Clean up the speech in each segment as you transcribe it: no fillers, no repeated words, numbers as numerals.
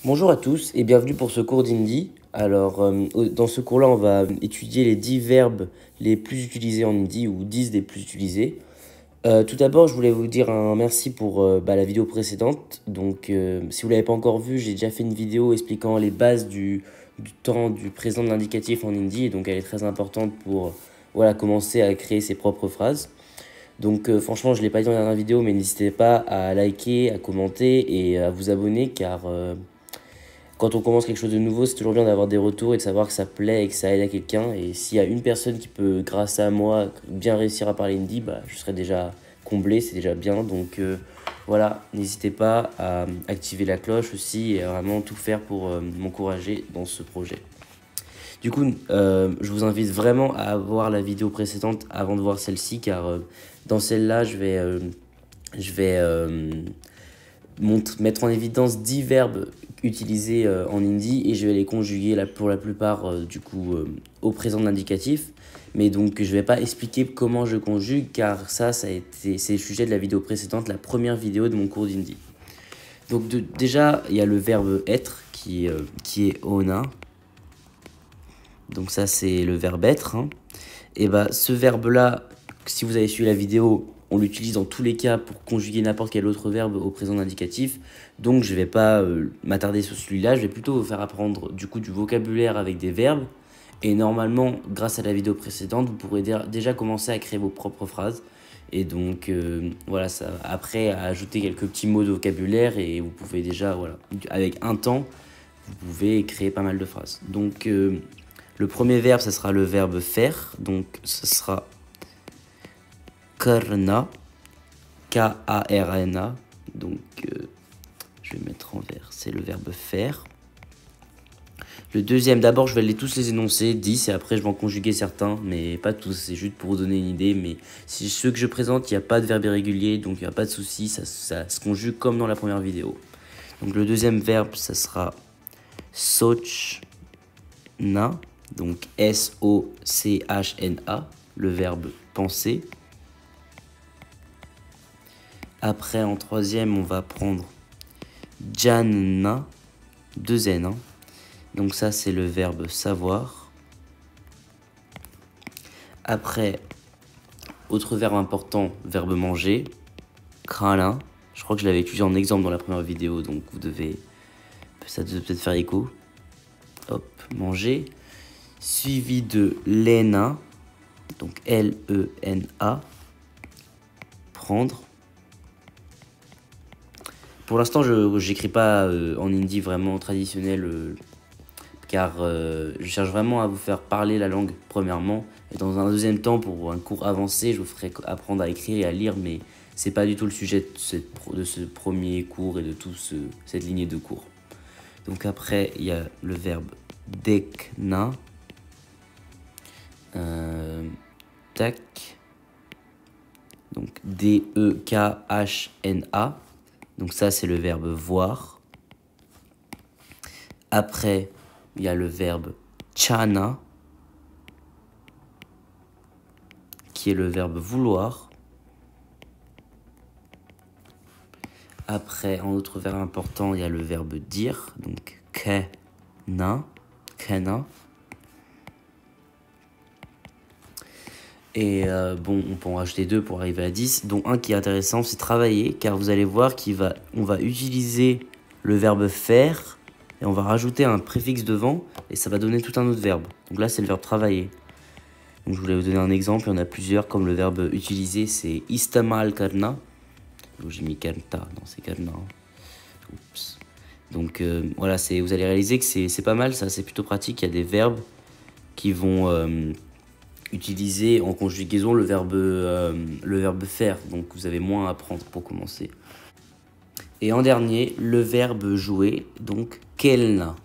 Bonjour à tous et bienvenue pour ce cours d'hindi. Alors, dans ce cours-là, on va étudier les 10 verbes les plus utilisés en hindi ou 10 des plus utilisés. Tout d'abord, je voulais vous dire un merci pour la vidéo précédente. Donc, si vous ne l'avez pas encore vue, j'ai déjà fait une vidéo expliquant les bases du temps du présent de l'indicatif en hindi. Et donc, elle est très importante pour commencer à créer ses propres phrases. Donc franchement, je ne l'ai pas dit dans la dernière vidéo, mais n'hésitez pas à liker, à commenter et à vous abonner car quand on commence quelque chose de nouveau, c'est toujours bien d'avoir des retours et de savoir que ça plaît et que ça aide à quelqu'un. Et s'il y a une personne qui peut, grâce à moi, bien réussir à parler hindi, je serai déjà comblé, c'est déjà bien. Donc voilà, n'hésitez pas à activer la cloche aussi et à vraiment tout faire pour m'encourager dans ce projet. Du coup, je vous invite vraiment à voir la vidéo précédente avant de voir celle-ci, car dans celle-là, je vais mettre en évidence 10 verbes utilisés en hindi et je vais les conjuguer pour la plupart au présent de l'indicatif. Mais donc, je ne vais pas expliquer comment je conjugue, car c'est le sujet de la vidéo précédente, la première vidéo de mon cours d'hindi. Donc déjà, il y a le verbe être qui est ona. Donc ça, c'est le verbe être. Et ce verbe-là, si vous avez suivi la vidéo, on l'utilise dans tous les cas pour conjuguer n'importe quel autre verbe au présent indicatif. Donc je ne vais pas m'attarder sur celui-là, je vais plutôt vous faire apprendre du vocabulaire avec des verbes. Et normalement, grâce à la vidéo précédente, vous pourrez déjà commencer à créer vos propres phrases. Et donc voilà, ça, après, à ajouter quelques petits mots de vocabulaire et vous pouvez déjà, avec un temps, vous pouvez créer pas mal de phrases. Donc le premier verbe, ça sera le verbe faire. Donc, ça sera karna, K-A-R-N-A. Donc, je vais mettre en vert. C'est le verbe faire. Le deuxième, d'abord, je vais tous les énoncer, 10, et après, je vais en conjuguer certains, mais pas tous. C'est juste pour vous donner une idée. Mais ceux que je présente, il n'y a pas de verbe irrégulier, donc il n'y a pas de souci. Ça se conjugue comme dans la première vidéo. Donc, le deuxième verbe, ça sera sochna. Donc S-O-C-H-N-A, le verbe penser. Après, en troisième, on va prendre janna, 2 N. Donc ça, c'est le verbe savoir. Après, autre verbe important, verbe manger, khana. Je crois que je l'avais étudié en exemple dans la première vidéo, donc ça devait peut-être faire écho. Hop, manger. Suivi de lena, donc L-E-N-A, prendre. Pour l'instant, je n'écris pas en hindi vraiment traditionnel, car je cherche vraiment à vous faire parler la langue premièrement. Et dans un deuxième temps, pour un cours avancé, je vous ferai apprendre à écrire et à lire, mais c'est pas du tout le sujet de ce premier cours et de toute cette lignée de cours. Donc après, il y a le verbe dekna. Tac. Donc D-E-K-H-N-A. Donc ça, c'est le verbe voir. Après, il y a le verbe chana, qui est le verbe vouloir. Après, en autre verbe important, il y a le verbe dire. Donc kena. Et on peut en rajouter 2 pour arriver à 10, dont un qui est intéressant, c'est travailler, car vous allez voir on va utiliser le verbe faire, et on va rajouter un préfixe devant, et ça va donner tout un autre verbe. Donc là, c'est le verbe travailler. Donc je voulais vous donner un exemple, il y en a plusieurs, comme le verbe utiliser, c'est istamal karna. Donc j'ai mis karta, non c'est karna. Oups. Donc voilà, vous allez réaliser que c'est pas mal, ça, c'est plutôt pratique, il y a des verbes qui vont utiliser en conjugaison le verbe faire, donc vous avez moins à apprendre pour commencer. Et en dernier, le verbe jouer, donc kelna.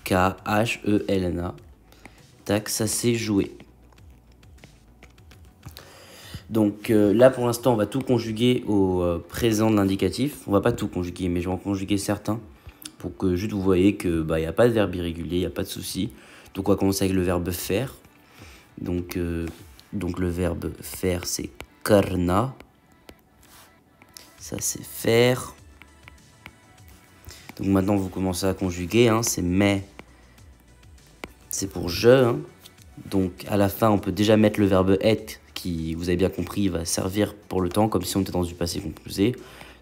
K-H-E-L-N-A. Tac, ça c'est jouer. Donc là pour l'instant on va tout conjuguer au présent de l'indicatif. On va pas tout conjuguer, mais je vais en conjuguer certains pour que juste vous voyez que y a pas de verbe irrégulier, il n'y a pas de souci. Donc on va commencer avec le verbe faire. Donc le verbe faire c'est karna. Ça, c'est faire. Donc maintenant, vous commencez à conjuguer. Hein, c'est mais. C'est pour je. Hein. Donc à la fin, on peut déjà mettre le verbe être, qui, vous avez bien compris, va servir pour le temps, comme si on était dans du passé composé.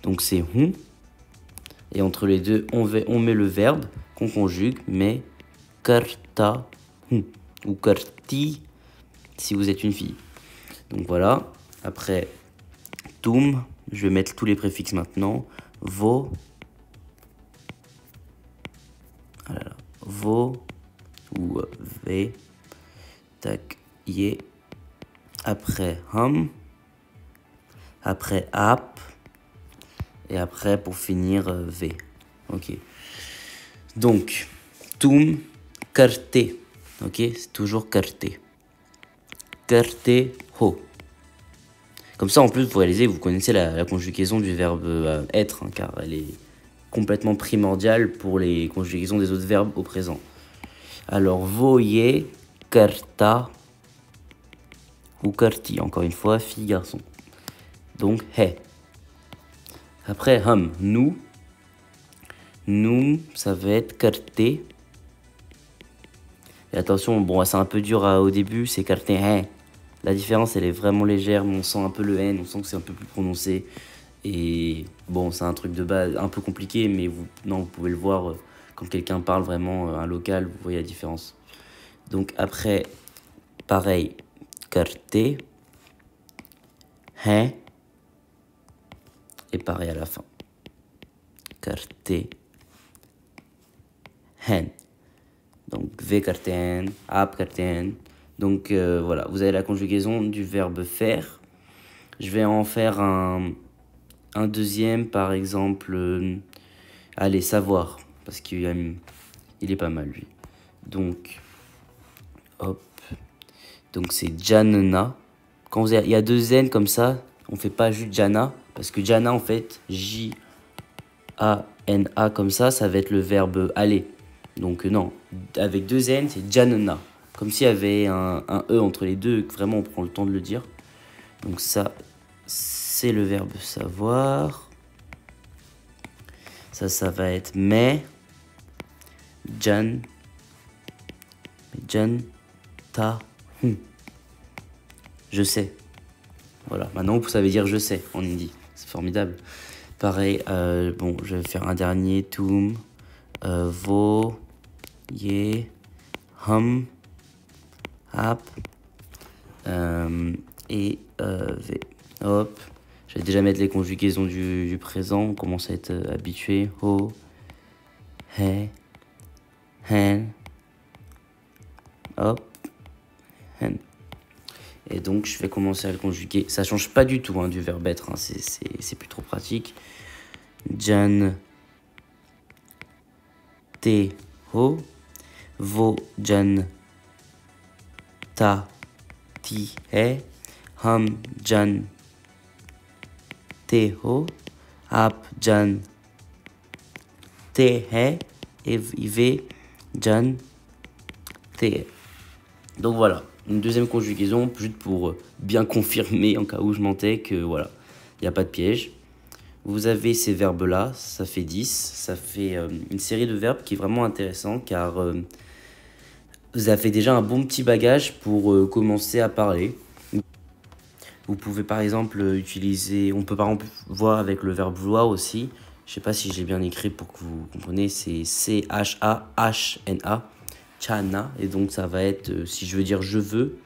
Donc c'est on. Et entre les deux, on met le verbe qu'on conjugue, mais karta ou karti si vous êtes une fille. Donc voilà. Après, tum, je vais mettre tous les préfixes maintenant. Vo. Voilà. Vo ou v. Tac, yé. Après, hum. Après, ap. Et après, pour finir, v. Ok. Donc, tum, carte. Ok, c'est toujours carte. Carte, ho. Comme ça, en plus, vous réalisez, vous connaissez la conjugaison du verbe être, hein, car elle est complètement primordiale pour les conjugaisons des autres verbes au présent. Alors, voyez, carta ou carti, encore une fois, fille, garçon. Donc, he. Après, nous. Nous, ça va être carte. Et attention, bon, c'est un peu dur au début, c'est carte, he. La différence, elle est vraiment légère, mais on sent un peu le N, on sent que c'est un peu plus prononcé. Et bon, c'est un truc de base un peu compliqué, mais vous pouvez le voir quand quelqu'un parle vraiment un local, vous voyez la différence. Donc après, pareil, carte, hein, et pareil à la fin. Carte, hen. Donc v carten, ap carten. Donc voilà, vous avez la conjugaison du verbe faire. Je vais en faire un deuxième, par exemple, allez, savoir, parce qu'il est pas mal, lui. Donc, hop, donc c'est Janna. Quand il y a deux N comme ça, on fait pas juste Jana, parce que Jana, en fait, J-A-N-A comme ça va être le verbe aller. Donc non, avec deux N, c'est Janna. Comme s'il y avait un E entre les deux, que vraiment on prend le temps de le dire. Donc ça, c'est le verbe savoir. Ça va être mais, Jan, ta, je sais. Voilà, maintenant vous savez dire je sais en hindi. C'est formidable. Pareil, bon, je vais faire un dernier, tum, vo, ye, hum, ap, et v. Hop, je vais déjà mettre les conjugaisons du présent, on commence à être habitué. Ho, he, hen, hop, hen. Et donc je vais commencer à le conjuguer. Ça change pas du tout du verbe être, hein. C'est plus trop pratique. Jan, te, ho, vo, jan, ta, ti, he, hum, jan, te, ho, ap, jan, te, he, et ve, jan, te, he. Donc voilà, une deuxième conjugaison, juste pour bien confirmer en cas où je mentais que voilà, il n'y a pas de piège. Vous avez ces verbes-là, ça fait 10, ça fait une série de verbes qui est vraiment intéressant car vous avez déjà un bon petit bagage pour commencer à parler. Vous pouvez par exemple utiliser, on peut par exemple voir avec le verbe vouloir aussi, je sais pas si j'ai bien écrit pour que vous compreniez, c'est C-H-A-H-N-A. Chana, et donc ça va être, si je veux dire je veux,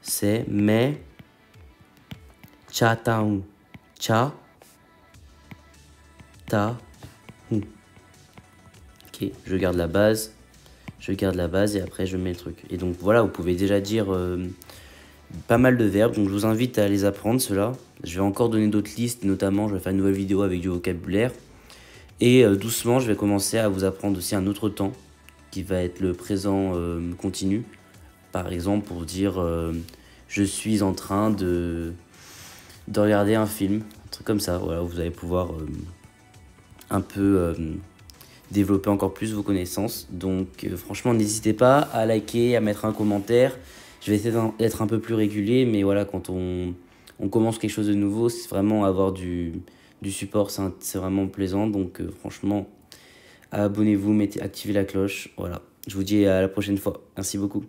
c'est mais cha taung, cha ta hu. Ok, je garde la base et après je mets le truc. Et donc voilà, vous pouvez déjà dire pas mal de verbes, donc je vous invite à les apprendre ceux-là. Je vais encore donner d'autres listes, notamment je vais faire une nouvelle vidéo avec du vocabulaire. Et doucement, je vais commencer à vous apprendre aussi un autre temps, qui va être le présent continu. Par exemple, pour dire je suis en train de regarder un film, un truc comme ça. Voilà, vous allez pouvoir un peu développer encore plus vos connaissances. Donc franchement, n'hésitez pas à liker, à mettre un commentaire. Je vais essayer d'être un peu plus régulier, mais voilà, quand on commence quelque chose de nouveau, c'est vraiment avoir du du support, c'est vraiment plaisant. Donc franchement, abonnez-vous, activez la cloche. Voilà, je vous dis à la prochaine fois. Merci beaucoup.